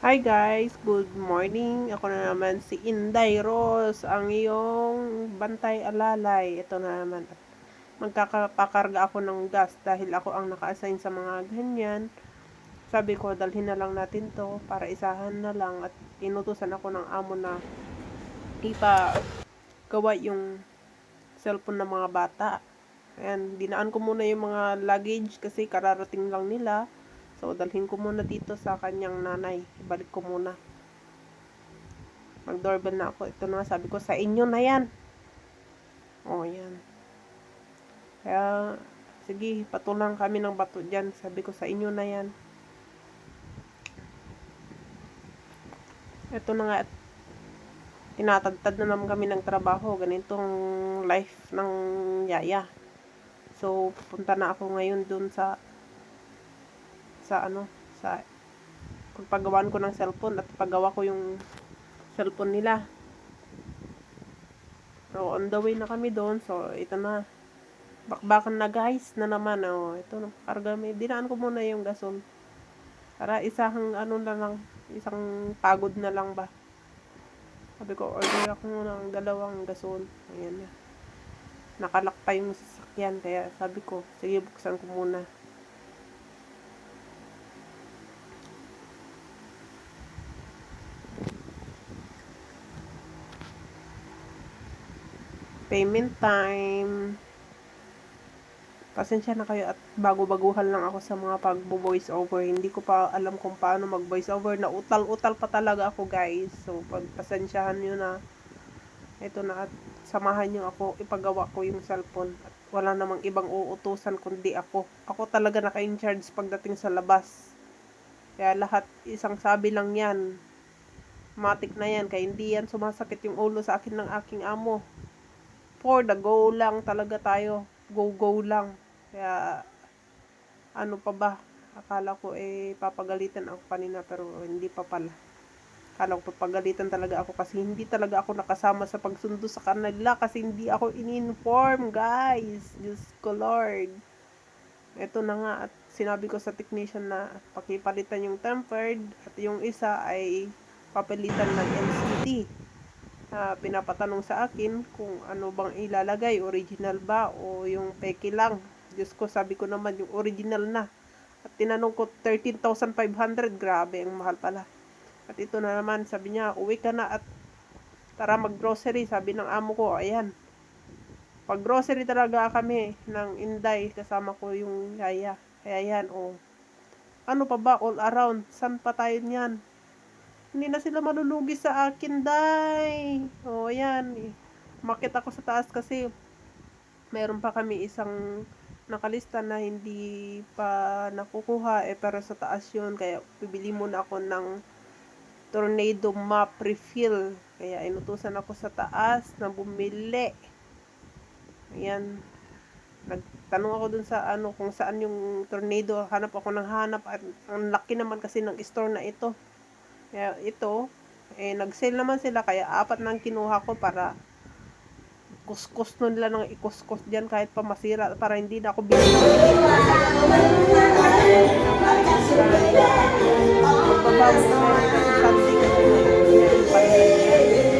Hi guys, good morning. Ako na naman si Inday Rose, ang iyong bantay alalay. Ito na naman. Magkakapakarga ako ng gas dahil ako ang naka-assign sa mga ganyan. Sabi ko, dalhin na lang natin to para isahan na lang. At inutusan ako ng amo na gawa yung cellphone ng mga bata. Ayan, dinaan ko muna yung mga luggage kasi kararating lang nila. So, dalhin ko muna dito sa kanyang nanay. Ibalik ko muna. Mag-doorbell na ako. Ito na, sabi ko, sa inyo na yan. O, yan. Kaya, sige, patulang kami ng bato dyan. Sabi ko, sa inyo na yan. Ito na nga, tinatagtad na naman kami ng trabaho. Ganitong life ng yaya. So, punta na ako ngayon dun sa pagpagawaan ko ng cellphone at paggawa ko yung cellphone nila. So, on the way na kami doon. So, ito na. Bakbakan na guys na naman. Oh, ito na. Karga may. Dinaan ko muna yung gasol. Para isang isang pagod na lang ba. Sabi ko, order ako muna ng 2 gasol. Ayan na. Nakalak pa yung sasakyan. Kaya sabi ko, sige buksan ko muna. Payment time. Pasensya na kayo at bago-baguhan lang ako sa mga pag-voice over. Hindi ko pa alam kung paano mag-voice over. Na utal-utal pa talaga ako guys. So, pagpasensyahan nyo na. Ito na at samahan nyo ako. Ipagawa ko yung cellphone. At wala namang ibang uutusan kundi ako. Ako talaga naka-in-charge pagdating sa labas. Kaya lahat isang sabi lang yan. Matik na yan. Kaya hindi yan sumasakit yung ulo sa akin ng aking amo. For the go lang talaga tayo. Go lang. Kaya, ano pa ba? Akala ko papagalitan ako kanina pero hindi pa pala. Akala ko papagalitan talaga ako kasi hindi talaga ako nakasama sa pagsundo sa kanila kasi hindi ako in-inform guys. Diyos ko Lord. Ito na nga at sinabi ko sa technician na pakipalitan yung tempered at yung isa ay papalitan ng LCD. Pinapatanong sa akin kung ano bang ilalagay, original ba o yung peke lang. Diyos ko, sabi ko naman yung original na. At tinanong ko 13,500, grabe, ang mahal pala. At ito na naman, sabi niya, uwi ka na at tara mag-grocery, sabi ng amo ko, ayan. Pag grocery talaga kami ng Inday, kasama ko yung yaya. Kaya yan, oh. Ano pa ba, all around, saan pa tayo niyan? Hindi na sila malulugi sa akin, day. O, yan. Makit ako sa taas kasi mayroon pa kami isang nakalista na hindi pa nakukuha. Pero sa taas yun. Kaya pibili muna ako ng tornado map refill. Kaya inutusan ako sa taas na bumili. Ayan. Nagtanong ako dun sa kung saan yung tornado. Hanap ako ng hanap. At ang laki naman kasi ng store na ito. Kaya ito, nag-sale naman sila kaya 4 nang kinuha ko para kuskus nun nila nang ikuskus dyan kahit pa masira para hindi na ako binili. Magbabago na kasi Sunday kasi ngayon panilagyan.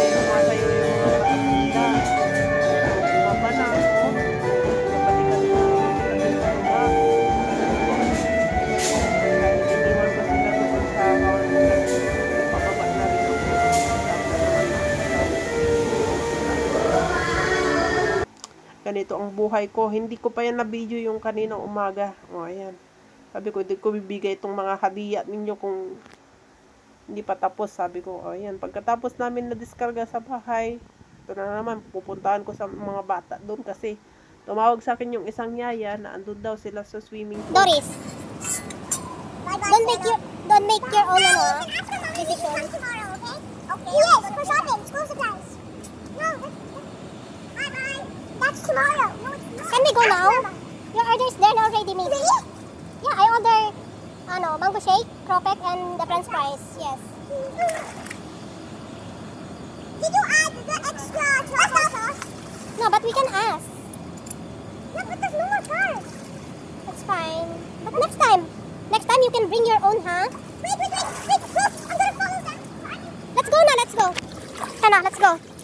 Sumasayo yung mga matatanda. Baba na ako. Babalikan ko sila sa baba. Iniwan ko sila doon sa pababa na rin ako. Ganito ang buhay ko. Hindi ko pa yan na-video yung kaninang umaga. O, ayan. Sabi ko, hindi ko bibigay itong mga hadiah ninyo kung hindi pa tapos. Sabi ko, o, ayan. Pagkatapos namin na-discarga sa bahay, ito na naman, pupuntahan ko sa mga bata doon kasi tumawag sa akin yung isang yaya na andun daw sila sa swimming pool. Doris, don't make your own decision. Okay. Yes, for shopping, school supplies. No, bye-bye. That's tomorrow. No, it's not. Can we go now? Your order's there already, maybe. Really? Yeah, I order, mango shake, cropek, and the french fries. Yes. Did you add the extra tomato sauce? No, but we can ask. Yeah, but there's no more carbs. That's fine. But next time you can bring your own, huh? Wait. go. Hannah, let's go.